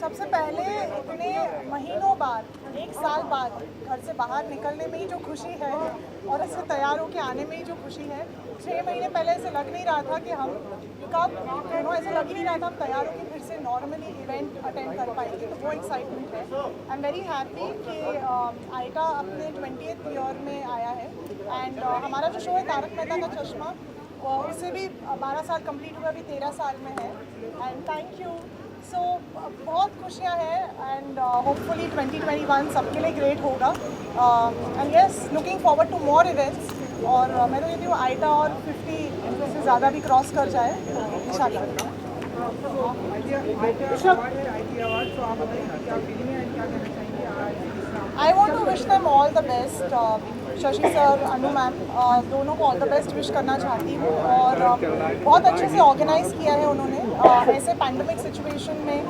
सबसे पहले इतने महीनों बाद, एक साल बाद घर से बाहर निकलने में ही जो खुशी है और इससे तैयार होकर आने में ही जो खुशी है, 6 महीने पहले ऐसे लग नहीं रहा था कि हम कब ऐसे लग ही नहीं रहा था हम तैयार होकर फिर से नॉर्मली इवेंट अटेंड कर पाएंगे, तो वो एक्साइटमेंट है। आई एम वेरी हैप्पी कि आइटा अपने 20th ईयर में आया है एंड हमारा जो शो है तारक मेहता का चश्मा, उससे भी 12 साल कंप्लीट हुआ, अभी 13 साल में है एंड थैंक यू। सो बहुत खुशियाँ हैं एंड होपफुली 2021 सबके लिए ग्रेट होगा and yes looking forward to more events. और मैं तो कहती हूँ आइटा और 50 से ज़्यादा भी क्रॉस कर जाए इंशाल्लाह। I want to wish them all the best. Shashi sir, Anu ma'am, दोनों को ऑल द बेस्ट विश करना चाहती हूँ और बहुत अच्छे से ऑर्गेनाइज़ किया है उन्होंने। ऐसे पैंडमिक सिचुएशन में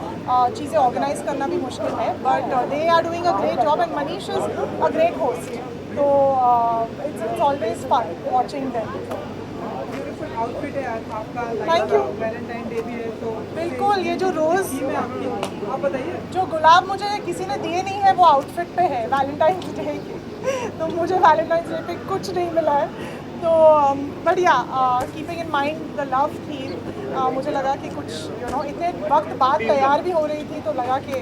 चीज़ें ऑर्गेनाइज करना भी मुश्किल है, but they are doing a great job and Manish is a great host, तो it's always fun watching them. Outfit है आपका, थैंक यू। वैलेंटाइन डे भी है तो बिल्कुल, ये जो रोज़ आप बताइए। जो गुलाब मुझे किसी ने दिए नहीं है वो आउटफिट पे है वैलेंटाइंस डे के, तो मुझे वैलेंटाइंस डे पे कुछ नहीं मिला है, तो बढ़िया keeping in mind the love theme, मुझे लगा कि कुछ इतने वक्त बाद तैयार भी हो रही थी तो लगा कि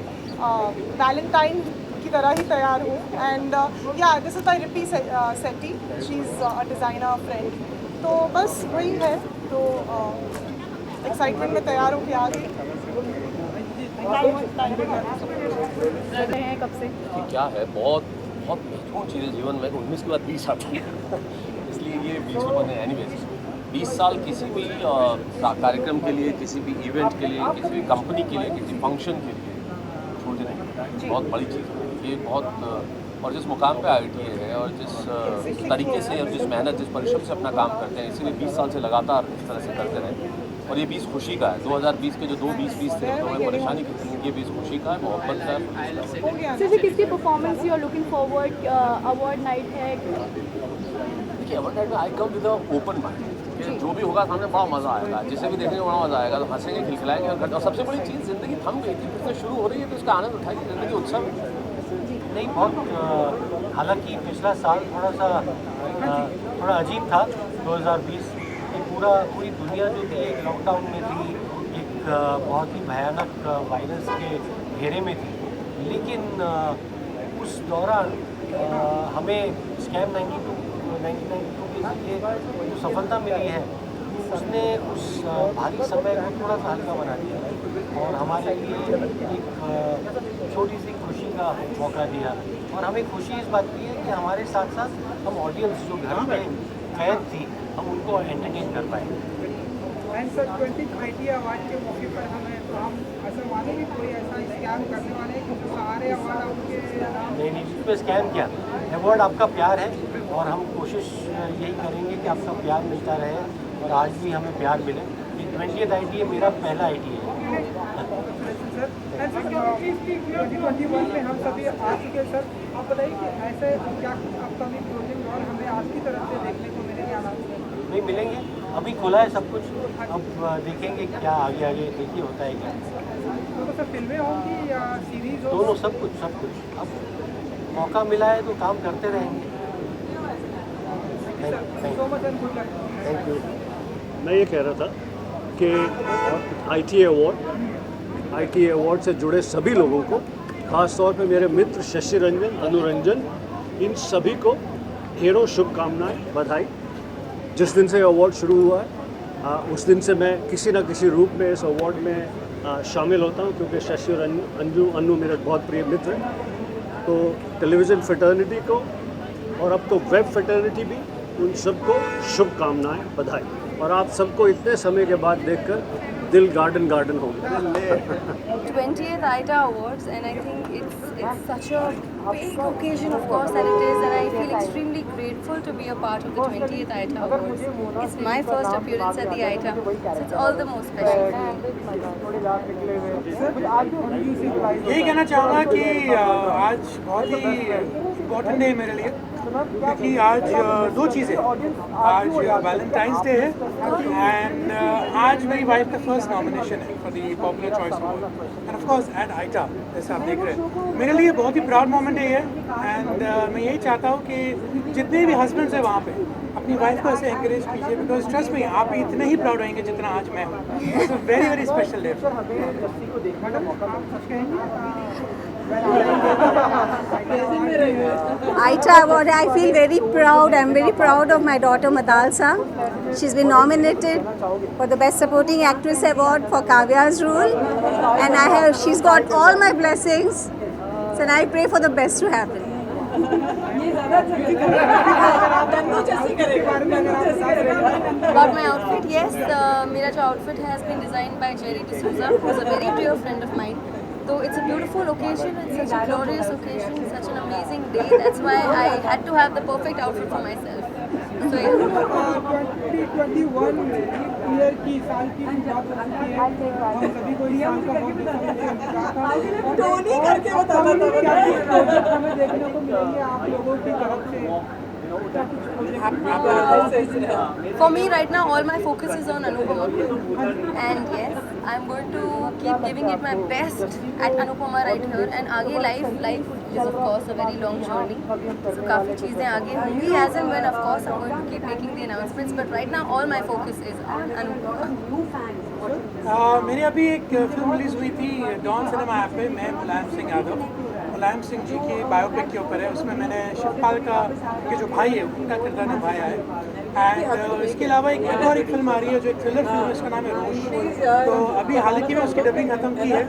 वैलेंटाइन की तरह ही तैयार हूँ एंड या this is by Rippy Shetty, she is a designer friend, तो बस वही है, तो एक्साइटमेंट में तैयार होके आ गई। कब से क्या है, बहुत बहुत महत्वपूर्ण चीज़ है जीवन में, 19 के बाद 20 आता है इसलिए ये 20 में बने। एनीवेज 20 साल किसी भी कार्यक्रम के लिए, किसी भी इवेंट के लिए, किसी भी कंपनी के लिए, किसी फंक्शन के लिए छोटे नहीं, बहुत बड़ी चीज़ है ये। बहुत और जिस मुकाम पे IITA है और जिस तरीके से और जिस मेहनत, जिस परिश्रम से अपना काम करते हैं, इसीलिए 20 साल से लगातार इस तरह से करते रहे। और ये 20 खुशी का है। 2020 के जो 2020 थे तो हमें परेशानी की थी, ये 20 खुशी का है, मोहब्बत का है। सर जी, किसकी performance you are looking forward? Award night है। देखिए अवार्ड नाइट में I come with open mind, जो भी होगा सामने बड़ा मज़ा आएगा, जिसे भी देखेंगे बड़ा मज़ा आएगा, तो हंसेंगे, खिलखिलाएंगे। और सबसे बड़ी चीज़, ज़िंदगी थम गई थी, फिर से शुरू हो रही है, तो उसका आनंद उठाइए, ज़िंदगी उत्सव नहीं। बहुत हालांकि पिछला साल थोड़ा अजीब था 2020, पूरी दुनिया जो थी एक लॉकडाउन में थी, एक बहुत ही भयानक वायरस के घेरे में थी, लेकिन उस दौरान हमें स्कैम 1992 के जरिए जो सफलता मिली है, उसने उस भारी समय को थोड़ा सा हल्का बना दिया और हमारे लिए एक छोटी सी खुशी का मौका दिया। और हमें खुशी इस बात की है कि हमारे साथ साथ हम ऑडियंस जो घर में फैन थी, हम उनको एंटरटेन कर पाए। And sir 20th IITA award के मौके पर हमें, तो हम ऐसा माने कि कोई ऐसा स्कैम करने वाले हैं कि जो सारे अवार्ड आपके नाम? नहीं, इसमें स्कैम क्या, अवार्ड आपका प्यार है और हम कोशिश यही करेंगे कि आपका प्यार मिलता रहे और आज भी हमें प्यार मिले। 20th IITA मेरा पहला IITA है। सर 2021 में हम सभी आ चुके सर, आप बताइए कि ऐसे क्या अपकमिंग प्रोजेक्ट और हमें आपकी तरफ से देखने को मिलेंगे? नहीं मिलेंगे, अभी खुला है सब कुछ, अब देखेंगे क्या आगे देखिए होता है क्या। तो सर फिल्में होंगी या सीरीज? दोनों, सब कुछ। अब मौका मिला है तो काम करते रहेंगे। Thank you. मैं ये कह रहा था कि IITA अवार्ड से जुड़े सभी लोगों को, ख़ास तौर पे मेरे मित्र शशि रंजन, अनुरंजन, इन सभी को ढेरों शुभकामनाएं, बधाई। जिस दिन से अवार्ड शुरू हुआ है उस दिन से मैं किसी न किसी रूप में इस अवार्ड में शामिल होता हूं, क्योंकि शशि और अनु मेरे बहुत प्रिय मित्र हैं। तो टेलीविज़न फ्रेटर्निटी को और अब तो वेब फ्रेटर्निटी भी, उन सबको शुभकामनाएं, बधाई। और आप सबको इतने समय के बाद देखकर दिल गार्डन हो गया। 20th IITA Awards, and I think it's such a big occasion, of course that it is, and I feel extremely grateful to be a part of the 20th IITA Awards. It's my first appearance at the IITA, so it's all the more special for me. यही कहना चाहूँगा कि आज बहुत ही important day है मेरे लिए, क्योंकि आज दो चीज़ें, आज वैलेंटाइंस डे है एंड आज मेरी वाइफ का फर्स्ट नॉमिनेशन है for the popular choice award and of course at ITA, जैसे आप देख रहे हैं। मेरे लिए बहुत ही प्राउड मोमेंट है ये एंड मैं यही चाहता हूँ कि जितने भी हस्बैंड्स हैं वहाँ पे अपनी वाइफ को ऐसे एंकरेज कीजिए, बिकॉज ट्रस्ट में आप भी इतने ही प्राउड होंगे जितना आज मैं हूँ। It's a very very special day. Aita Award, I feel very proud. I'm very proud of my daughter Madalsa. She's been nominated for the Best Supporting Actress Award for Kavya's role, and she's got all my blessings. So I pray for the best to happen. About my outfit, yes, मेरा जो outfit has been designed by Jerry D'Souza, who's a very dear friend of mine. So it's a beautiful occasion, it's such a glorious occasion, such an amazing day. That's why I had to have the perfect outfit for myself. So yeah. 2021 year की साल की बात हो चुकी है, हम सभी को इस साल का बहुत प्रोजेक्ट हमें देखने को मिलेंगे आप लोगों की तरफ से? For me right now, all my focus is on Anupama, and yes, I'm going to keep giving it my best at Anupama right here. And आगे life is of course a very long journey. So काफ़ी चीज़ें आगे होंगी as and when of course I'm going to keep making the announcements. But right now all my focus is on Anupama. मेरी अभी एक film release हुई थी don cinema app पे, मैं मुलायम सिंह यादव, मुलायम सिंह जी की बायोपिक के ऊपर है। उसमें मैंने शिवपाल का के जो भाई है उनका किरदार निभाया है। एंड इसके अलावा एक और फिल्म आ रही है जो एक थ्रिलर फिल्म है, उसका नाम है रोश। तो अभी हालांकि मैं उसकी डबिंग खत्म की है,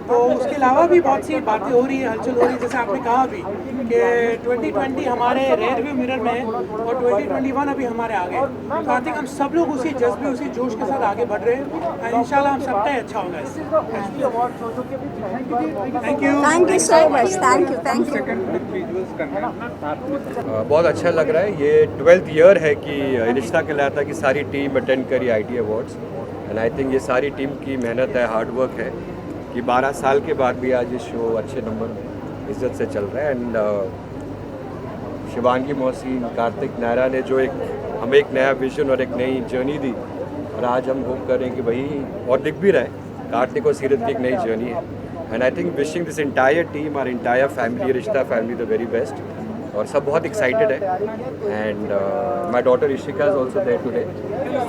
तो उसके अलावा भी बहुत सी बातें हो रही है, हलचल हो रही है। जैसे आपने कहा अभी कि 2020 हमारे रेयर व्यू मिरर में है और 2021 अभी हमारे आगे। तो आई थिंक हम सब लोग उसी जज्बे उसी जोश के साथ आगे बढ़ रहे हैं एंड इंशाल्लाह हम सबका ही अच्छा होगा इससे। Thank you. Thank you so much. Thank you. बहुत अच्छा लग रहा है। ये 12th ईयर है कि रिश्ता कहलाता की सारी टीम अटेंड करी IT awards and I think ये सारी टीम की मेहनत है, हार्ड वर्क है कि 12 साल के बाद भी आज ये शो अच्छे नंबर में इज्जत से चल रहा है। एंड शिवांगी मोहसिन, कार्तिक नायरा ने जो हमें एक नया विजन और एक नई जर्नी दी, और आज हम होप करें कि वही और दिख भी रहा है, कार्तिक और सीरत की एक नई जर्नी है। And I think wishing this entire team और इंटायर फैमिली, रिश्ता फैमिली द वेरी बेस्ट, और सब बहुत एक्साइटेड है। And my daughter Ishika is also there today,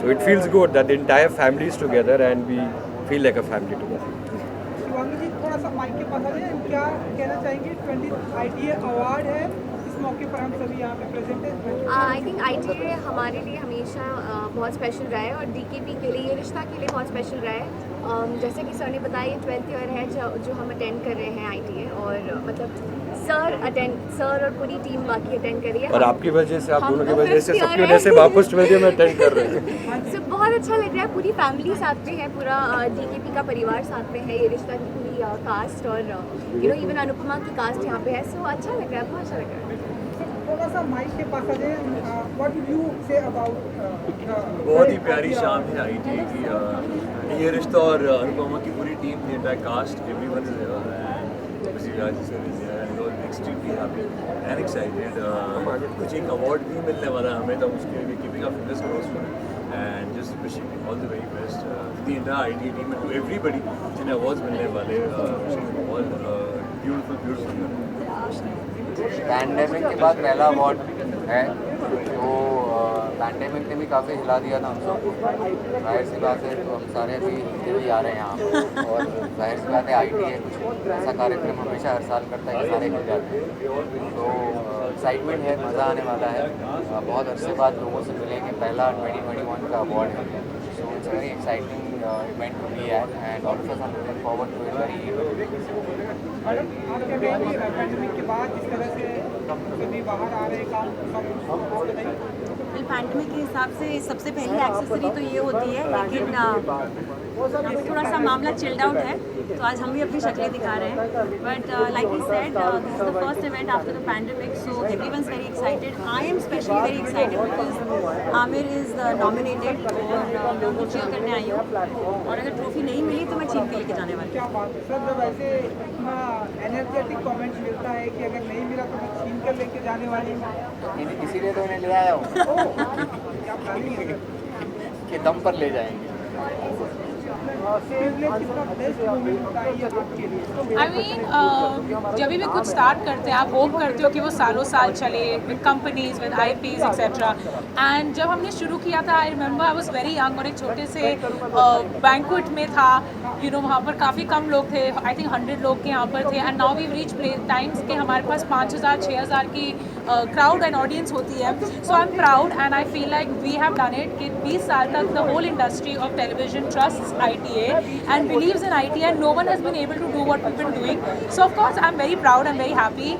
so it feels good that the entire family is together and we feel like a family together. Shivangi ji थोड़ा सा mic के पास आ जाइए, क्या कहना चाहेंगे? 20 ITA अवार्ड है, इस मौके पर हम सभी यहाँ पे प्रेजेंट हैं। आई थिंक ITA हमारे लिए हमेशा बहुत स्पेशल रहा है और DKP के लिए, ये रिश्ता के लिए बहुत स्पेशल रहा है। जैसे कि सर ने बताया, ये 12th ईयर है जो हम अटेंड कर रहे हैं ITA, और मतलब सर और पूरी टीम बाकी अटेंड कर रही है। और आपकी वजह से, आप दोनों की वजह से, सबकी वजह से वापस 12th ईयर में अटेंड कर रहे हैं। सो बहुत अच्छा लग रहा है, पूरी फैमिली साथ में है, पूरा DKP का परिवार साथ में है, ये रिश्ता की पूरी कास्ट और इवन अनुपमा की कास्ट यहाँ पे है। सो अच्छा लग रहा है, बहुत अच्छा लग रहा है। थोड़ा सा माइक के पास आ जाइए, what do you say about? बहुत ही प्यारी शाम है ITA की। ये रिश्ता और अनुपमा की पूरी team, the entire cast, everyone is here and obviously Raji sir is here and we're extremely happy and excited. कुछ एक अवार्ड भी मिलने वाला है हमें, तो उसके लिए keeping our fingers crossed for it and just wishing all the very best to the entire ITA team and to everybody जिन्हें अवार्ड्स मिलने वाले, wishing all beautiful पैंडेमिक के बाद पहला अवार्ड है, तो पैंडेमिक ने भी काफ़ी हिला दिया था हम सबको, जाहिर सी बात है। तो हम सारे अभी भी आ रहे हैं यहाँ पे, और जाहिर सी बात है ITA कुछ ऐसा कार्यक्रम हमेशा हर साल करता है कि सारे मिल जाते हैं। तो एक्साइटमेंट है, मज़ा आने वाला है, बहुत अरसे बाद लोगों से मिलेंगे, पहला 2021 का अवार्ड है। So it's very exciting event to be at and all of us are looking forward to it very eagerly. Pandemic के बाद जिस तरह से सभी बाहर आ रहे काम पैंडेमिक के हिसाब से सबसे पहली एक्सेसरी तो ये होती है, लेकिन अभी थोड़ा सा मामला चिल्ड आउट है, तो आज हम भी अपनी शक्लें दिखा रहे हैं। But like we said, this is the first event after the pandemic, so everyone's very excited. I am specially very excited because Aamir is nominated और मैं उनको चीयर करने आई हूँ, और अगर ट्रॉफी नहीं मिली तो मैं छीन के लेके जाने वाली हूँ। क्या बात है सर, जब ऐसे इतना एनर्जेटिक कमेंट्स मिलता है कि अगर नहीं मिला तो मैं छीन कर लेके जाने वाली हूँ, इसीलिए तो इन्हें ले आया हूँ क्या प्लानिंग है? कि दम पर ले जाएंगे। आई मीन जब भी कुछ स्टार्ट करते हैं आप होप करते हो कि वो सालों साल चले with companies with IPs etcetera. And जब हमने शुरू किया था I remember I was very young और एक छोटे से बैंक्वेट में था, यू नो वहाँ पर काफ़ी कम लोग थे, आई थिंक 100 लोग के यहाँ पर थे। And now we reach times के हमारे पास 5000 6000 की क्राउड एंड ऑडियंस होती है। So I am proud and I feel like we have done it कि 20 साल तक the whole industry of television trusts ITA and believes in ITA and no one has been able to do what we've been doing. So of course I'm very proud, I'm very happy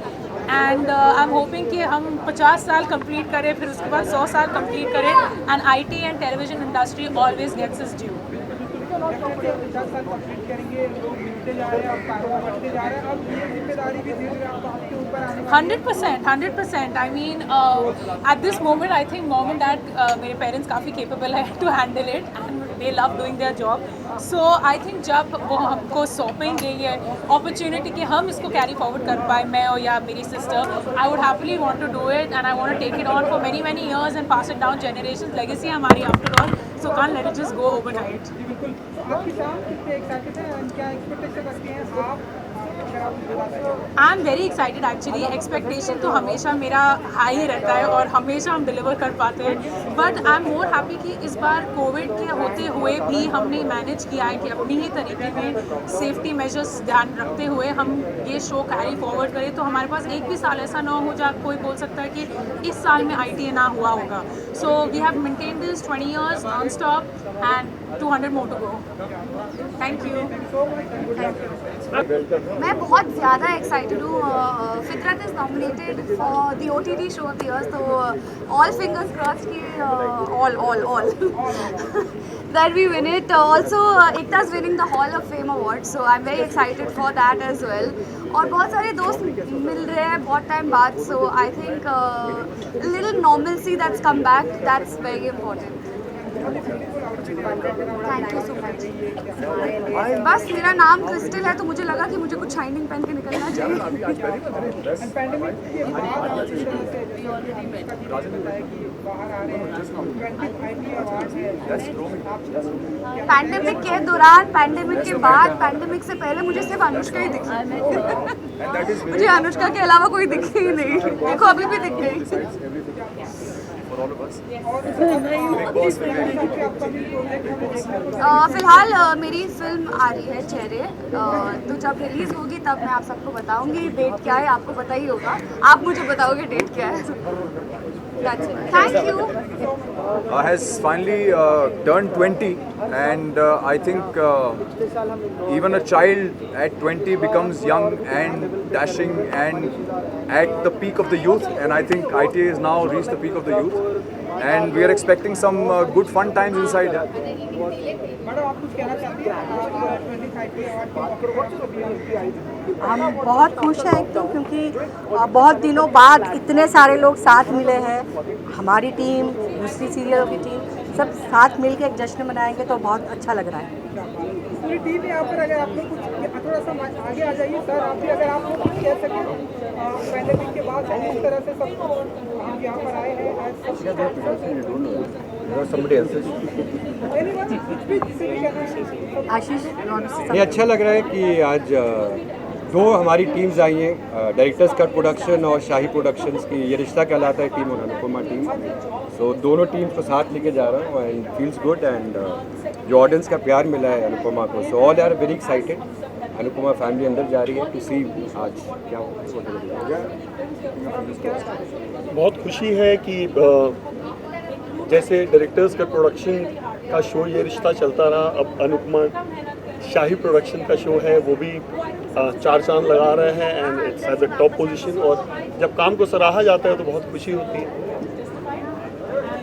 and I'm hoping कि हम 50 साल complete करें, फिर उसके बाद 100 साल complete करें and ITA and television industry always gets its due. 50 साल कंप्लीट करेंगे, लोग मिलते जा रहे हैं, अब कारोबार बढ़ते जा रहे हैं, अब ये जिम्मेदारी भी धीरे धीरे आपके ऊपर आने वाली है। 100%. I mean at this moment I think mom and dad मेरे parents काफ़ी capable है to handle it and they love doing their job. So I think जब वो हमको सौंपेंगे ये opportunity कि हम इसको carry forward कर पाए, मैं और या मेरी sister, I would happily want to do it and I want to take it on for many years and pass it down generations. Legacy हमारी after all, so can't let it just go overnight. बिल्कुल। आपकी शाम कितने excited हैं और क्या expectation रखते हैं आप? आई am very excited actually. Expectation तो हमेशा मेरा हाई रहता है और हमेशा हम डिलीवर कर पाते हैं, but I am more happy कि इस बार कोविड के होते हुए भी हमने मैनेज किया है कि अपनी ही तरीके में सेफ्टी मेजर्स ध्यान रखते हुए हम ये शो कैरी फॉरवर्ड करें। तो हमारे पास एक भी साल ऐसा ना हो जहाँ कोई बोल सकता है कि इस साल में ITA ना हुआ होगा। So we have maintain this 20 years non stop and 200 more to go. Thank you. मैं बहुत ज़्यादा एक्साइटेड हूँ। Fitrat is nominated for the OTT show of the year, तो ऑल फिंगर्स क्रॉस्ड कि all that we win it. Also Ekta's winning the Hall of Fame award, so I'm very excited for that as well. और बहुत सारे दोस्त मिल रहे हैं बहुत time बाद, so I think little normalcy that's come back, that's very important. Thank you so much. बस मेरा नाम क्रिस्टल है तो मुझे लगा कि मुझे कुछ शाइनिंग पहन के निकलना चाहिए। पैंडेमिक के दौरान, पैंडेमिक के बाद, पैंडेमिक से पहले मुझे सिर्फ अनुष्का ही दिखी। मुझे अनुष्का के अलावा कोई दिखे ही नहीं। देखो अभी भी दिख गई। फिलहाल मेरी फिल्म आ रही है चेहरे, तो जब रिलीज होगी तब मैं आप सबको बताऊंगी। डेट क्या है आपको पता ही होगा, आप मुझे बताओगे डेट क्या है। Thank you. Has finally turned 20 and I think even a child at 20 becomes young and dashing and at the peak of the youth, and I think ITA has now reached the peak of the youth and we are expecting some good fun times inside. Madam आप कुछ कहना चाहती हैं? हम बहुत खुश हैं क्योंकि बहुत दिनों बाद इतने सारे लोग साथ मिले हैं। हमारी टीम, दूसरी सीरियलों की टीम, सब साथ मिल के एक जश्न मनाएंगे तो बहुत अच्छा लग रहा है। पूरी टीम यहाँ पर, अगर आप लोग कुछ थोड़ा सा आगे आ जाइए सर, आप भी अगर आप लोग कुछ कह सकें पैंडेमिक के बाद इस तरह से सब आप यहाँ पर आए हैं। आशीष, ये अच्छा लग रहा है कि आज दो हमारी टीम्स आई हैं, डायरेक्टर्स कट प्रोडक्शन और शाही प्रोडक्शंस की। ये रिश्ता कहलाता है टीम और अनुपमा टीम। सो दोनों टीम्स को साथ लेके जा रहा हूँ एंड फील्स गुड एंड जो ऑडियंस का प्यार मिला है अनुपमा को, so all are very excited. Anupama family अंदर जा रही है टू सी आज क्या होगा। बहुत खुशी है कि जैसे डायरेक्टर्स का प्रोडक्शन का शो ये रिश्ता चलता रहा, अब अनुपमा शाही प्रोडक्शन का शो है वो भी 4 चांद लगा रहे हैं and it's as a top position, और जब काम को सराहा जाता है तो बहुत खुशी होती है।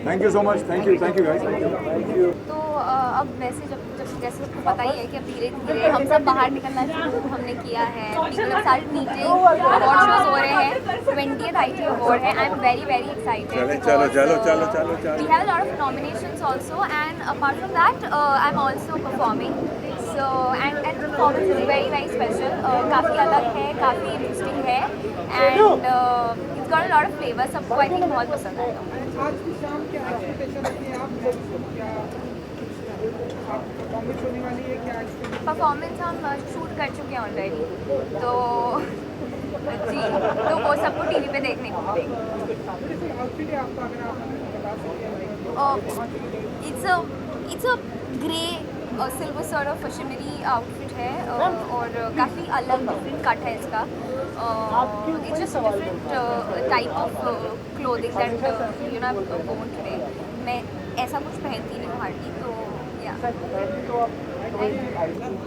Thank you so much. Thank you guys. तो अब वैसे जब जैसे आपको पता ही है कि अब धीरे धीरे हम सब बाहर निकलना शुरू हमने किया है। People have started meeting, award shows हो रहे हैं, 20th ITA अवार्ड है। I am very excited. चलो we have a lot of nominations also and apart from that I am also performing. So and performance is very very special. काफ़ी अलग है, काफ़ी interesting है and it's got a lot of flavor. सबको I think बहुत पसंद आएगा. आज की शाम क्या एक्सपेक्टेशन रखती हैं आप? क्या परफॉर्मेंस होने वाली है? क्या परफॉर्मेंस हम शूट कर चुके हैं ऑलरेडी, तो जी तो वो सबको टीवी पे देखने को मिलेगी. आउटफिट है आपका, अगर आप बता सकें. It's a grey silver sort of shimmery outfit है और काफ़ी अलग डिफरेंट कट है इसका. It's just different type of clothing that you know I won today. मैं ऐसा कुछ पहनती नहीं हूँ हार्डली, तो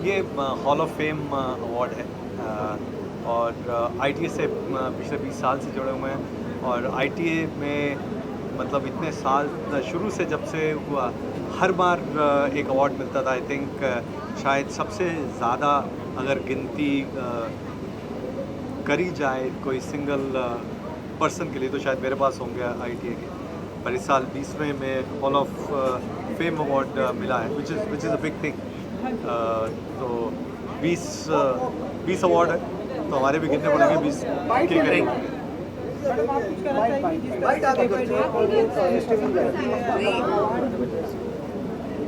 ये हॉल ऑफ फेम अवार्ड है और ITA से पिछले 20 साल से जुड़े हुए हैं और ITA में मतलब इतने साल शुरू से जब से हुआ हर बार एक अवार्ड मिलता था. आई थिंक शायद सबसे ज़्यादा अगर गिनती करी जाए कोई सिंगल पर्सन के लिए तो शायद मेरे पास होंगे ITA के. पर इस साल 20वें में हॉल ऑफ फेम अवार्ड मिला है which is a big thing. तो 20 अवार्ड है तो हमारे भी गिनने पड़ेंगे 20 के करेंगे.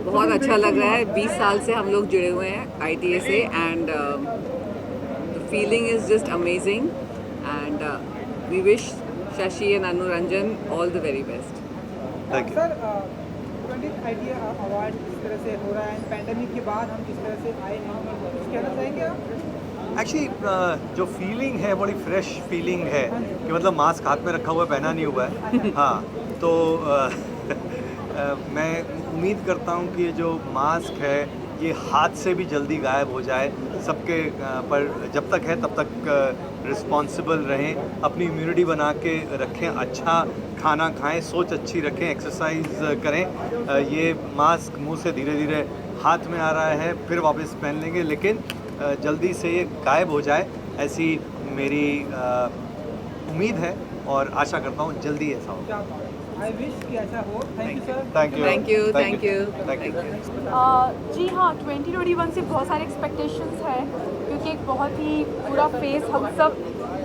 बहुत अच्छा लग रहा है. 20 साल से हम लोग जुड़े हुए हैं ITA से and the feeling is just amazing and we wish Shashi and Anu Ranjan all the very best. Thank you. Sir 20th ITA award किस तरह से हो रहा है, पैंडेमिक के बाद हम किस तरह से आए हैं, कुछ कहना चाहेंगे आप? एक्चुअली जो फीलिंग है बड़ी फ्रेश फीलिंग है कि मतलब मास्क हाथ में रखा हुआ है, पहना नहीं हुआ है. हाँ तो मैं उम्मीद करता हूँ कि ये जो मास्क है ये हाथ से भी जल्दी गायब हो जाए सबके. पर जब तक है तब तक रिस्पॉन्सिबल रहें, अपनी इम्यूनिटी बना के रखें, अच्छा खाना खाएं, सोच अच्छी रखें, एक्सरसाइज करें. ये मास्क मुंह से धीरे धीरे हाथ में आ रहा है, फिर वापस पहन लेंगे, लेकिन जल्दी से ये गायब हो जाए ऐसी मेरी उम्मीद है और आशा करता हूँ जल्दी ऐसा हो. आई विश कि ऐसा हो. Thank you sir. Thank you. Thank you. Thank you. Thank you. जी हाँ, 2021 से बहुत सारे एक्सपेक्टेशंस हैं क्योंकि एक बहुत ही पूरा फेस हम सब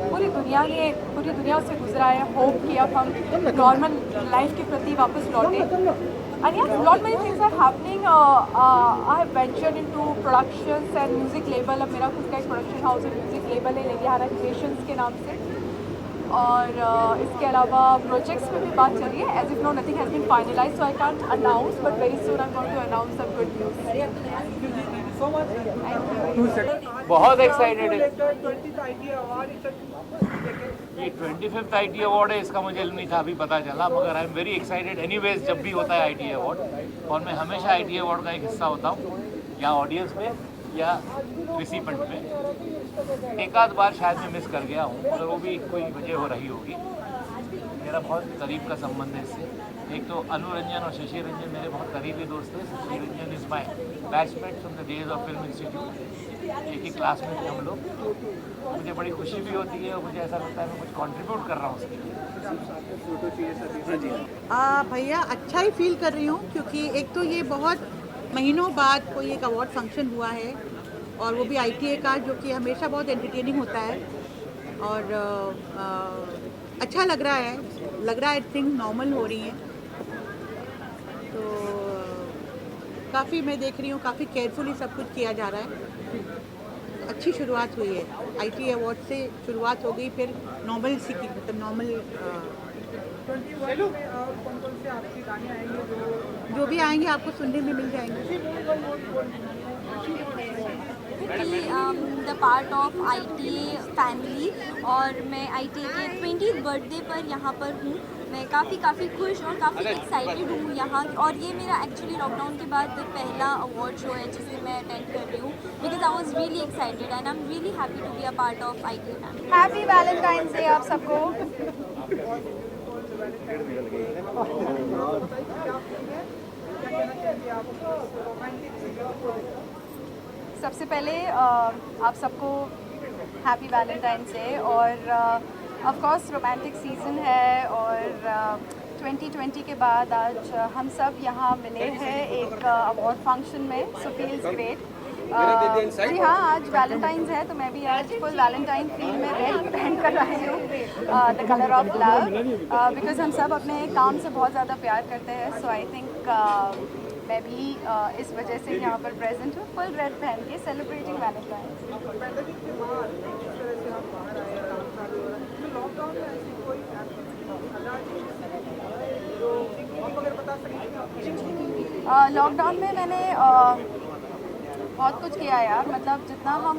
पूरी दुनिया से गुजरा है. होप कि अब हम नॉर्मल लाइफ के प्रति वापस लौटें. And yes, lot many things are happening. I have ventured into productions and music label. अब मेरा खुद का एक प्रोडक्शन हाउस और म्यूज़िक लेबल है लेलिहारा क्रिएशंस के नाम से. और इसके अलावा प्रोजेक्ट्स में भी बात चल रही है. As if no nothing has been finalised, so I can't announce, but very soon I am going to announce some good news. बहुत एक्साइटेड है. 20th ITA अवार्ड ये 25th ITA अवार्ड है, इसका मुझे नहीं था, अभी पता चला. मगर आई एम वेरी एक्साइटेड एनीवेज जब भी होता है ITA अवार्ड. और मैं हमेशा ITA अवार्ड का एक हिस्सा होता हूँ, या ऑडियंस में या रिसिपेंट में. एक आध बार शायद मैं मिस कर गया हूँ, मगर वो भी कोई वजह हो रही होगी. मेरा बहुत करीब का संबंध है इससे. एक तो अनु रंजन और शशि रंजन मेरे बहुत करीबी दोस्त हैं. Shashi Ranjan is my batchmate from the days of film institute. एक ही क्लास में थे हम लोग. मुझे बड़ी खुशी भी होती है और मुझे ऐसा लगता है मैं कुछ कंट्रीब्यूट कर रहा हूँ उसके लिए. भैया अच्छा ही फील कर रही हूँ क्योंकि एक तो ये बहुत महीनों बाद कोई एक अवार्ड फंक्शन हुआ है और वो भी ITA का, जो कि हमेशा बहुत एंटरटेनिंग होता है. और अच्छा लग रहा है थिंग नॉर्मल हो रही हैं. तो काफ़ी मैं देख रही हूँ, काफ़ी केयरफुली सब कुछ किया जा रहा है. अच्छी शुरुआत हुई है. ITA अवार्ड से शुरुआत हो गई, फिर नॉर्मल सी की मतलब नॉर्मल कौन से आपके गाने आएंगे जो भी आएंगे आपको सुनने में मिल जाएंगे. The part of ITA family और मैं ITA के 20th बर्थडे पर यहाँ पर हूँ. मैं काफ़ी खुश और काफ़ी एक्साइटेड हूँ यहाँ. और ये मेरा एक्चुअली लॉकडाउन के बाद पहला अवार्ड शो है जिसे मैं अटेंड कर रही हूँ, because I was really excited and I am really happy to be a part of ITA family. Happy valentine's day आप सबको. सबसे पहले आप सबको हैप्पी वैलेंटाइंस डे. और ऑफ कोर्स रोमांटिक सीज़न है और 2020 के बाद आज हम सब यहाँ मिले हैं एक अवार्ड फंक्शन में. सो फील्स ग्रेट. जी हाँ, आज वैलेंटाइंस है तो मैं भी आज फुल वैलेंटाइन थीम में रेड पहन कर आई हूँ, the colour of love, because हम सब अपने काम से बहुत ज़्यादा प्यार करते हैं. सो आई थिंक मैं भी इस वजह से यहाँ पर प्रेजेंट हूँ फुल रेड पहन के, सेलिब्रेटिंग वैलेंटाइन. लॉकडाउन में मैंने बहुत कुछ किया यार, मतलब जितना हम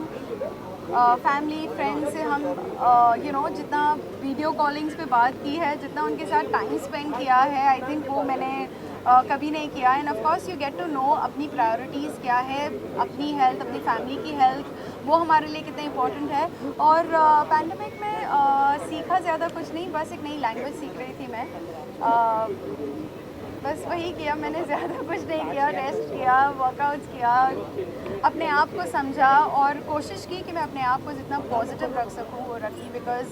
फैमिली फ्रेंड्स से हम जितना वीडियो कॉलिंग्स पे बात की है, जितना उनके साथ टाइम स्पेंड किया है, आई थिंक वो मैंने कभी नहीं किया. And of course you get to know अपनी प्रायोरिटीज़ क्या है, अपनी हेल्थ, अपनी फैमिली की हेल्थ, वो हमारे लिए कितना इम्पोर्टेंट है. और पैंडेमिक में सीखा ज़्यादा कुछ नहीं, बस एक नई लैंग्वेज सीख रही थी मैं. बस वही किया मैंने, ज़्यादा कुछ नहीं किया. रेस्ट किया, वर्कआउट्स किया, अपने आप को समझा और कोशिश की कि मैं अपने आप को जितना पॉजिटिव रख सकूँ वो रखी. बिकॉज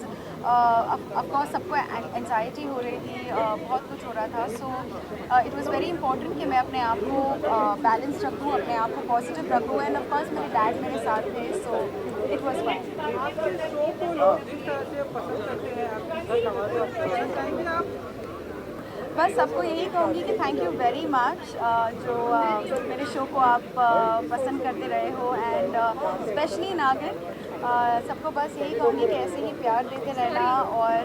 ऑफकोर्स सबको एंजाइटी हो रही थी, बहुत कुछ हो रहा था. So it was very important कि मैं अपने आप को बैलेंस रखूँ, अपने आप को पॉजिटिव रखूँ. एंड ऑफकोर्स मेरे डैड मेरे साथ थे, सो इट वाज फाइन. बस सबको यही कहूँगी कि थैंक यू वेरी मच जो मेरे शो को आप पसंद करते रहे हो. एंड स्पेशली नागिन, सबको बस यही कहूँगी कि ऐसे ही प्यार देते रहना और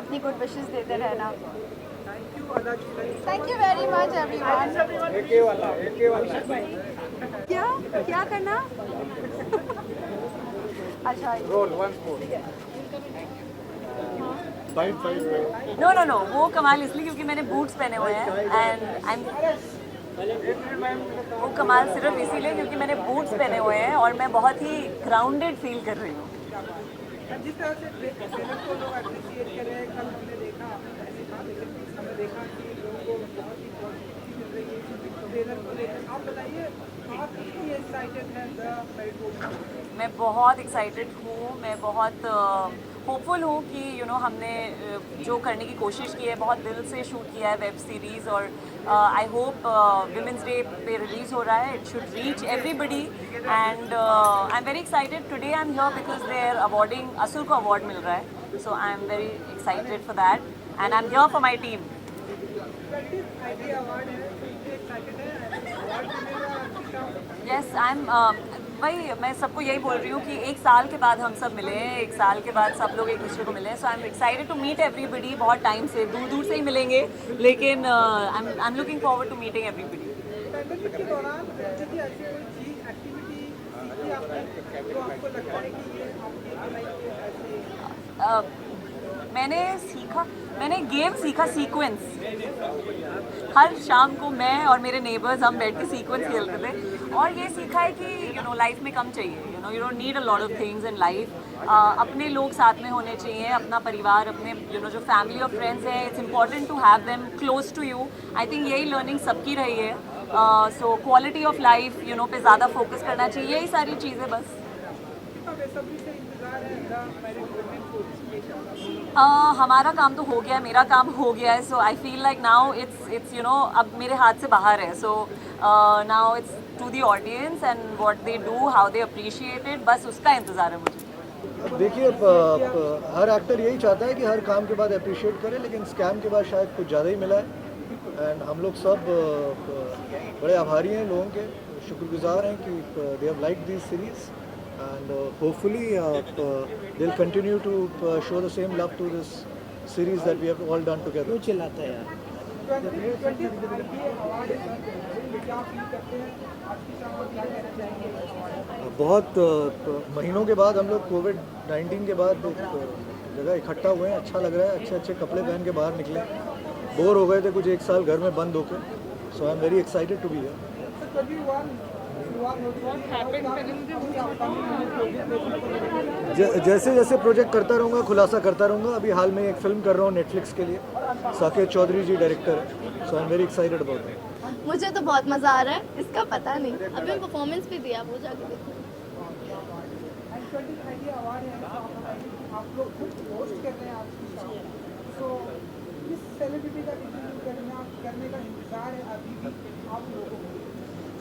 अपनी गुड विशेस देते रहना. Thank you very much everyone. क्या करना? अच्छा, नो वो कमाल इसलिए क्योंकि मैंने बूट्स पहने हुए हैं. एंड वो कमाल सिर्फ इसीलिए क्योंकि मैंने बूट्स पहने हुए हैं और मैं बहुत ही ग्राउंडेड फील कर रही हूँ. जिस तरह से ट्रेलर को लोग अप्रिशिएट कर रहे हैं, कल हमने देखा ऐसे था, लेकिन हमने देखा कि लोगों को बहुत ही पॉजिटिविटी मिल रही है ट्रेलर को लेकर. आप बताइए, आप कितनी एक्साइटेड हैं द मेरिट? मैं बहुत एक्साइटेड हूँ, मैं बहुत होपफुल हूँ कि हमने जो करने की कोशिश की है, बहुत दिल से शूट किया है वेब सीरीज़. और आई होप विमेंस डे पे रिलीज़ हो रहा है, it should reach everybody. And I am very excited. Today I am here because they are awarding, Asur को अवार्ड मिल रहा है. So I am very excited for that and I am here for my team. Yes, I am भाई, मैं सबको यही बोल रही हूँ कि एक साल के बाद हम सब मिले हैं, एक साल के बाद सब लोग एक दूसरे को मिले हैं. So I am excited to meet everybody. बहुत टाइम से दूर दूर से ही मिलेंगे, लेकिन I am looking forward to meeting everybody. मैंने गेम सीखा, सीक्वेंस. हर शाम को मैं और मेरे नेबर्स हम बैठ के सीक्वेंस खेलते थे और ये सीखा है कि लाइफ में कम चाहिए. You don't need a lot of things in life. अपने लोग साथ में होने चाहिए, अपना परिवार, अपने जो फैमिली और फ्रेंड्स हैं, it's important to have them close to you. I think यही लर्निंग सबकी रही है. सो क्वालिटी ऑफ लाइफ पे ज़्यादा फोकस करना चाहिए, यही सारी चीज़ें. बस हमारा काम तो हो गया, मेरा काम हो गया है. So I feel like now it's अब मेरे हाथ से बाहर है. So now it's to the audience and what they do, how they appreciate it. बस उसका इंतज़ार है मुझे. देखिए, हर एक्टर यही चाहता है कि हर काम के बाद अप्रिशिएट करे, लेकिन स्कैम के बाद शायद कुछ ज़्यादा ही मिला है. एंड हम लोग सब बड़े आभारी हैं लोगों के, शुक्रगुजार हैं कि they have like this series. And hopefully they'll continue to show the same love to this series that we have all done together. क्यों चिल्लाता है यार? बहुत महीनों के बाद हम लोग कोविड-19 के बाद एक जगह इकट्ठा हुए हैं. अच्छा लग रहा है, अच्छे अच्छे कपड़े पहन के बाहर निकले. बोर हो गए थे कुछ एक साल घर में बंद होकर. So I am very excited to be here. जैसे जैसे प्रोजेक्ट करता रहूँगा, खुलासा करता रहूँगा. अभी हाल में एक फिल्म कर रहा हूँ नेटफ्लिक्स के लिए, साकेत चौधरी जी डायरेक्टर है. So I am very excited about it. मुझे तो बहुत मज़ा आ रहा है, इसका पता नहीं. अभी परफॉर्मेंस भी दिया, वो जाके देखो.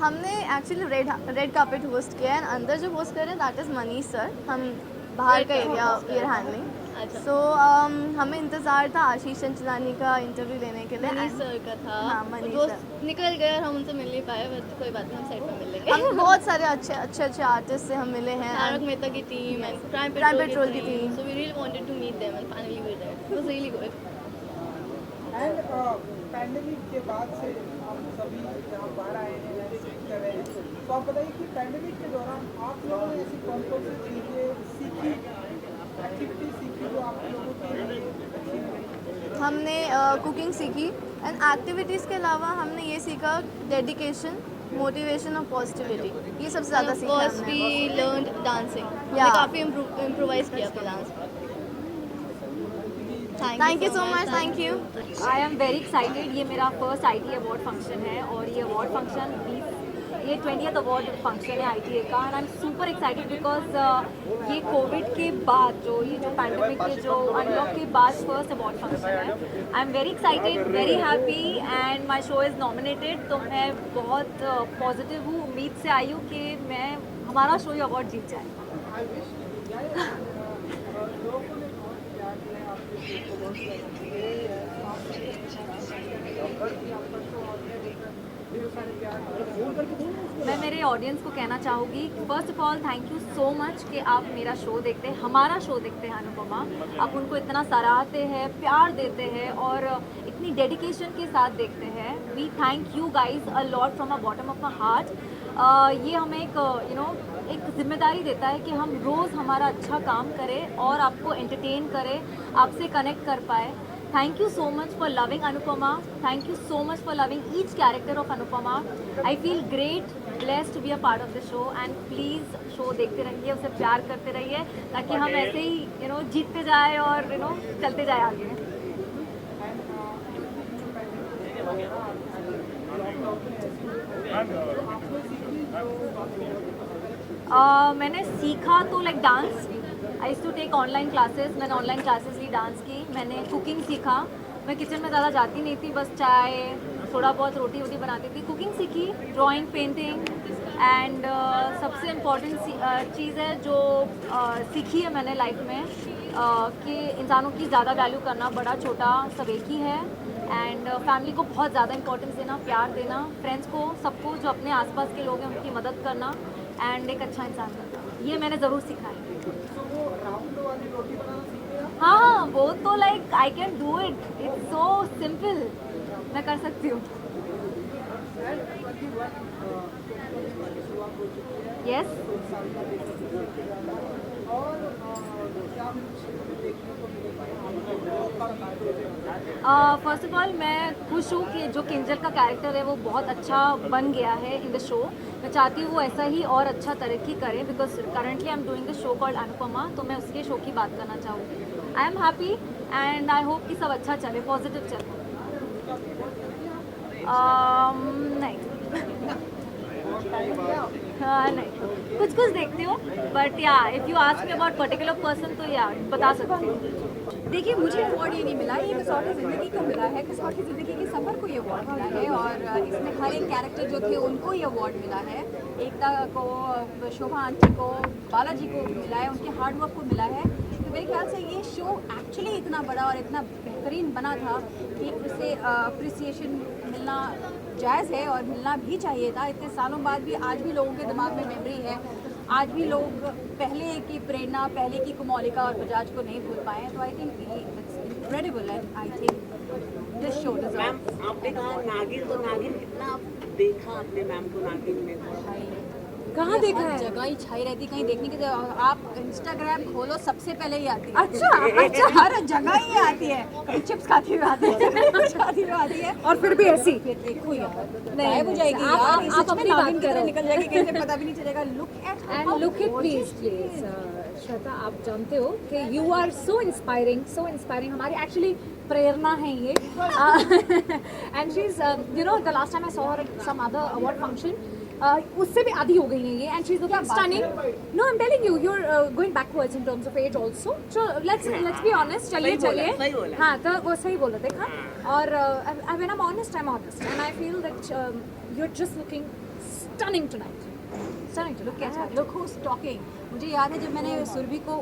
हमने एक्चुअली रेड कार्पेट होस्ट किया है, अंदर जो होस्ट कर रहे हैं दैट इज़ मनीष सर। हम बाहर का एरिया वी आर हैंडलिंग। सो हमें इंतज़ार था आशीष चंचलानी का इंटरव्यू लेने के लिए। मनीष सर का था। हाँ, मनीष वो सर निकल गए और हम उनसे मिल नहीं पाए, बट कोई बात नहीं, हम सेट में मिल लेंगे। हम बहुत सारे अच्छे आर्टिस्ट से हम मिले हैं। तारक मेहता की टीम एंड प्राइम पेट्रोल की team. So we really wanted to meet them and finally we were there. It was really good. And pandemic के बाद से हम सभी यहाँ बाहर आए हैं, सीख कर रहे हैं, तो आप बताइए कि पैंडेमिक के दौरान आप लोगों ने ऐसी कौन कौन सी चीज़ें सीखी, एक्टिविटी सीखी जो आप लोगों के लिए अच्छी लगी? हमने कुकिंग सीखी एंड एक्टिविटीज़ के अलावा हमने ये सीखा डेडिकेशन, मोटिवेशन और पॉजिटिविटी। ये सबसे ज़्यादा सीखा हमने। We learned dancing. हमने Yeah. काफ़ी इम्प्रोवाइज किया अपने डांस पर। Thank you so much. Thank you. I am very excited. ये मेरा फर्स्ट ITA अवार्ड फंक्शन है और ये अवार्ड फंक्शन ये 20th अवार्ड फंक्शन है ITA का। And I am super excited because ये कोविड के बाद जो पैंडेमिक के जो अनलॉक के बाद फर्स्ट अवार्ड फंक्शन है। I am very excited, very happy and my show is nominated. तो मैं बहुत पॉजिटिव हूँ, उम्मीद से आई हूँ कि हमारा शो ये अवार्ड जीत जाए। मैं मेरे ऑडियंस को कहना चाहूँगी, first of all thank you so much कि आप मेरा शो देखते हैं, हमारा शो देखते हैं अनुपमा। आप उनको इतना सराहते हैं, प्यार देते हैं और इतनी डेडिकेशन के साथ देखते हैं। We thank you guys a lot from a bottom of my heart. ये हमें एक जिम्मेदारी देता है कि हम रोज़ हमारा अच्छा काम करें और आपको एंटरटेन करें, आपसे कनेक्ट कर पाए। Thank you so much for loving Anupama. Thank you so much for loving each character of Anupama. I feel great, blessed to be a part of the show and please show देखते रहिए, उसे प्यार करते रहिए ताकि हम ऐसे ही जीतते जाए और चलते जाए आगे। मैंने सीखा तो like dance. I used to take online classes. मैंने ऑनलाइन क्लासेस ली डांस की। मैंने कुकिंग सीखा। मैं किचन में ज़्यादा जाती नहीं थी, बस चाय, थोड़ा बहुत रोटी वोटी बनाती थी। कुकिंग सीखी, ड्राइंग, पेंटिंग एंड सबसे इम्पॉर्टेंट चीज़ है जो सीखी है मैंने लाइफ में कि इंसानों की ज़्यादा वैल्यू करना, बड़ा छोटा सब एक ही है। एंड फैमिली को बहुत ज़्यादा इंपॉर्टेंस देना, प्यार देना, फ्रेंड्स को, सबको जो अपने आसपास के लोग हैं उनकी मदद करना एंड एक अच्छा इंसान बनना, ये मैंने ज़रूर सीखा है। हाँ, वो तो like I can do it, it's so simple, मैं कर सकती हूँ। यस, फर्स्ट ऑफ ऑल मैं खुश हूँ कि जो किंजल का कैरेक्टर है वो बहुत अच्छा बन गया है इन द शो। मैं चाहती हूँ वो ऐसा ही और अच्छा तरक्की करे because currently I am doing the show called Anupama, तो मैं उसके शो की बात करना चाहूँगी। I am happy and I hope कि सब अच्छा चले, पॉजिटिव चले। नहीं नहीं, कुछ देखते हो बट या if you ask me about particular person तो या बता सकती हूँ। देखिए, मुझे अवार्ड ये नहीं मिला, ये कसौटी ज़िंदगी को मिला है। कसौटी ज़िंदगी के सफ़र को ये अवार्ड मिला है और इसमें हर एक कैरेक्टर जो थे उनको ये अवार्ड मिला है। एकता को, शोभा आंटी को, बालाजी को मिला है, उनके हार्ड वर्क को मिला है। तो मेरे ख्याल से ये शो एक्चुअली इतना बड़ा और इतना बेहतरीन बना था कि उसे अप्रिसिएशन मिलना जायज़ है और मिलना भी चाहिए था। इतने सालों बाद भी आज भी लोगों के दिमाग में मेमोरी है, आज भी लोग पहले की प्रेरणा, पहले की कुमोलिका और बजाज को नहीं भूल पाए। तो I think it's incredible and I think this show deserves. Ma'am, आपने कहा नागिन, तो नागिन कितना देखा आपने मैम को नागिन में? कहाँ देखा है? जगह ही छाई रहती, कहीं देखने की आप इंस्टाग्राम खोलो सबसे पहले ही आती है। अच्छा, हर जगह ही आती है। कभी चिप्स खाती हुई आती है और फिर भी ऐसी देखो यार, नहीं हो जाएगी आप अपनी बात करो, निकल जाएगी, कैसे पता भी नहीं चलेगा। लुक एट प्लीज श्वेता, आप जानते हो कि यू आर सो इंस्पायरिंग हमारी एक्चुअली प्रेरणा है ये। And she is the last time I saw her at some other award function, उससे भी आधी हो गई है ये, and she is looking stunning. No, I am telling you, you are going backwards in terms of age also. So let's be honest. चलिए, हाँ, तो वो सही बोला, देखा। और when I am honest, I am honest and I feel that you are just looking stunning tonight. Stunning. Look at her. Look who's talking. मुझे याद है जब मैंने सुरभि को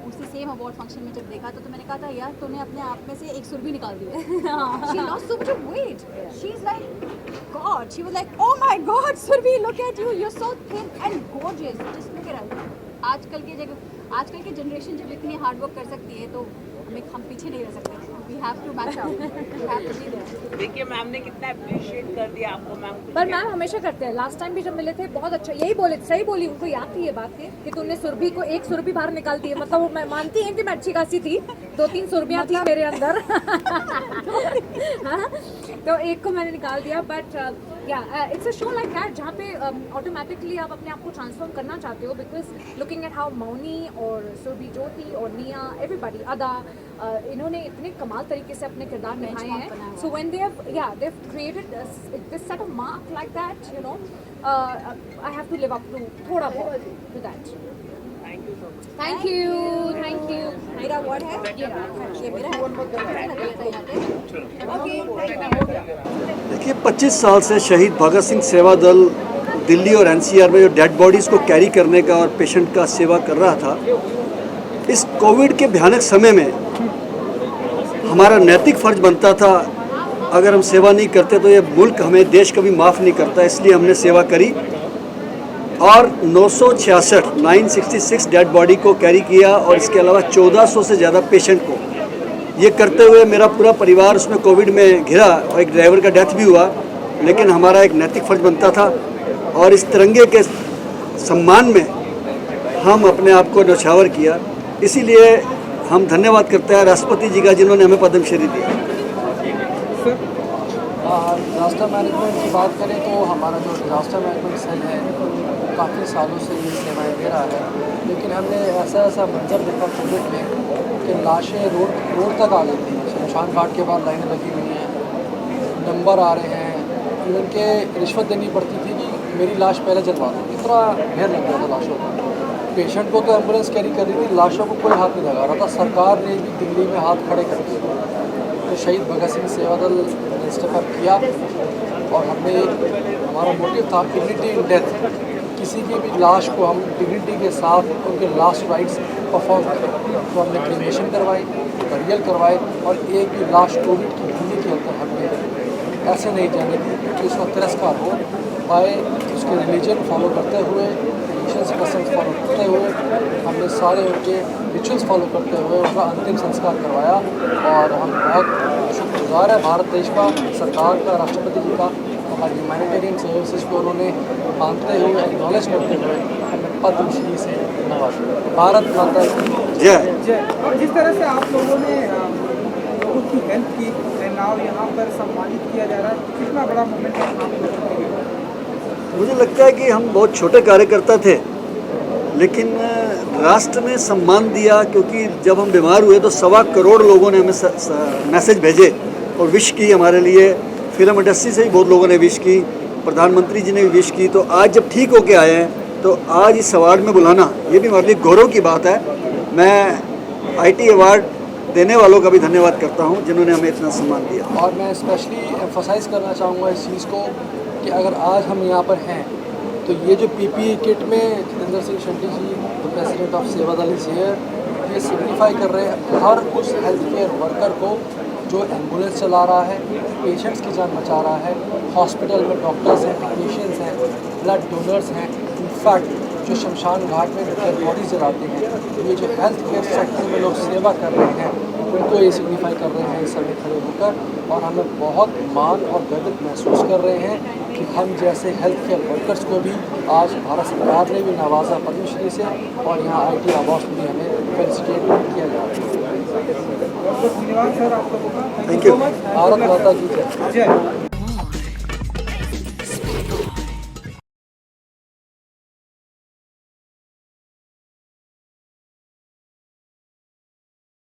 उसी सेम अवार्ड फंक्शन में जब देखा तो मैंने कहा था यार तूने अपने आप में से एक सुरभि निकाल दी है. She lost so much of weight. She's like God. She was like, oh my God, Surbhi, look at you. You're so thin and gorgeous. Just look at her. आजकल की जनरेशन जब इतनी हार्ड वर्क कर सकती है तो हम पीछे नहीं रह सकते. We have to match up. We have to be there. देखिए मैम ने कितना अप्रिशिएट कर दिया आपको मैम. पर मैम हमेशा करते हैं. लास्ट टाइम भी जब मिले थे बहुत अच्छा यही बोले, सही बोली, उनको याद थी ये बात कि तूने सुरभि को एक सुरभि बाहर निकाल दी है. मतलब वो मैं मानती है कि मैं अच्छी खासी थी, 2-3 सुरभियाँ थी मेरे अंदर. तो एक को मैंने निकाल दिया. But it's a show like that जहाँ पे ऑटोमेटिकली आप अपने आप को ट्रांसफॉर्म करना चाहते हो. Because looking at how Mouni और सुरभि ज्योति और निया एवरीबॉडी अदा इन्होंने इतने कमाल तरीके से अपने किरदार निभाए हैं. So when they have created this set of mark like that, you know, I have to live up to थोड़ा बहुत टू दैट. Thank you. मेरा अवार्ड है ये मेरा है. देखिए 25 साल से शहीद भगत सिंह सेवा दल दिल्ली और एनसीआर में जो डेड बॉडीज़ को कैरी करने का और पेशेंट का सेवा कर रहा था, इस कोविड के भयानक समय में हमारा नैतिक फ़र्ज बनता था. अगर हम सेवा नहीं करते तो ये मुल्क हमें, देश कभी माफ़ नहीं करता. इसलिए हमने सेवा करी और 966 डेड बॉडी को कैरी किया और इसके अलावा 1400 से ज़्यादा पेशेंट को. ये करते हुए मेरा पूरा परिवार उसमें कोविड में घिरा और एक ड्राइवर का डेथ भी हुआ. लेकिन हमारा एक नैतिक फ़र्ज बनता था और इस तिरंगे के सम्मान में हम अपने आप को न्यौछावर किया. इसीलिए हम धन्यवाद करते हैं राष्ट्रपति जी का जिन्होंने हमें पद्मश्री दिया. डिज़ास्टर मैनेजमेंट की बात करें तो हमारा जो डिज़ास्टर मैनेजमेंट सेल है काफ़ी सालों से ये सेवाएं दे रहा है. लेकिन हमने ऐसा मंजर देखा कोविड में कि लाशें रोड तक आ गई थी. शमशान घाट के बाद लाइनें लगी हुई हैं, नंबर आ रहे हैं. इवन के रिश्वत देनी पड़ती थी कि मेरी लाश पहले जलवा दो. इतना ढेर लग गया था लाशों का. पेशेंट को तो एम्बुलेंस कैरी कर रही थी, लाशों को कोई हाथ नहीं लगा रहा था. सरकार ने भी दिल्ली में हाथ खड़े कर दिए. तो शहीद भगत सिंह सेवा दल ने स्टेप किया और हमने हमारा मोटिव था डिग्निटी इन डेथ. किसी की भी लाश को हम डिग्निटी के साथ उनके लास्ट राइट्स परफॉर्म करें. तो हमने क्रीमेशन करवाई, बरियल करवाए और एक भी लाश कोविड की दिल्ली के अंदर हमने ऐसे नहीं जाने दी कि उसका तिरस्कार हो पाए. उसके रिलीजन फॉलो करते हुए, रिलीजियस कस्टम्स फॉलो करते हुए, हमने सारे उनके रिचुअल्स फॉलो करते हुए उनका अंतिम संस्कार करवाया. और हम बहुत शुक्रगुजार है भारत देश का, सरकार का, राष्ट्रपति जी का. हमारी ह्यूमैनिटेरियन सर्विसेज को उन्होंने मानते हुए, एक्नॉलेज करते हुए हमें पद्मश्री से नवाजा. भारत माता जय. और जिस तरह से आप लोगों ने लोगों की हेल्प की, नाव यहाँ पर सम्मानित किया जा रहा है, कितना बड़ा मोमेंट है आप लोगों के लिए? मुझे लगता है कि हम बहुत छोटे कार्यकर्ता थे, लेकिन राष्ट्र ने सम्मान दिया. क्योंकि जब हम बीमार हुए तो 1.25 करोड़ लोगों ने हमें मैसेज भेजे और विश की हमारे लिए. फिल्म इंडस्ट्री से भी बहुत लोगों ने विश की, प्रधानमंत्री जी ने भी विश की. तो आज जब ठीक होके आए हैं तो आज इस अवार्ड में बुलाना ये भी हमारे लिए गौरव की बात है. मैं आईटी अवार्ड देने वालों का भी धन्यवाद करता हूं जिन्होंने हमें इतना सम्मान दिया. और मैं स्पेशली एम्फोसाइज़ करना चाहूँगा इस चीज़ को कि अगर आज हम यहाँ पर हैं तो ये जो PPE किट में जितेंद्र सिंह शेट्टी जी, द प्रेसिडेंट ऑफ सेवा दल इज हियर, ये सिग्निफाई कर रहे हैं हर उस हेल्थ केयर वर्कर को जो एम्बुलेंस चला रहा है, पेशेंट्स की जान बचा रहा है. हॉस्पिटल में डॉक्टर्स हैं, टेक्नीशियंस हैं, ब्लड डोनर्स हैं. इनफैक्ट जो शमशान घाट में डेड बॉडीज जलाते हैं, ये जो हेल्थ केयर सेक्टर में लोग सेवा कर रहे हैं, उनको ये सिग्निफाई कर रहे हैं इस समय खड़े होकर. और हमें बहुत मान और गर्व महसूस कर रहे हैं कि हम जैसे हेल्थ केयर वर्कर्स को भी आज भारत सरकार ने भी नवाजा पद्मश्री से और यहाँ IT अवार्ड भी हमें फेलिसिटेट किया जा रहा है. धन्यवाद सर आप लोगों का. Thank you. भारत माता की जय.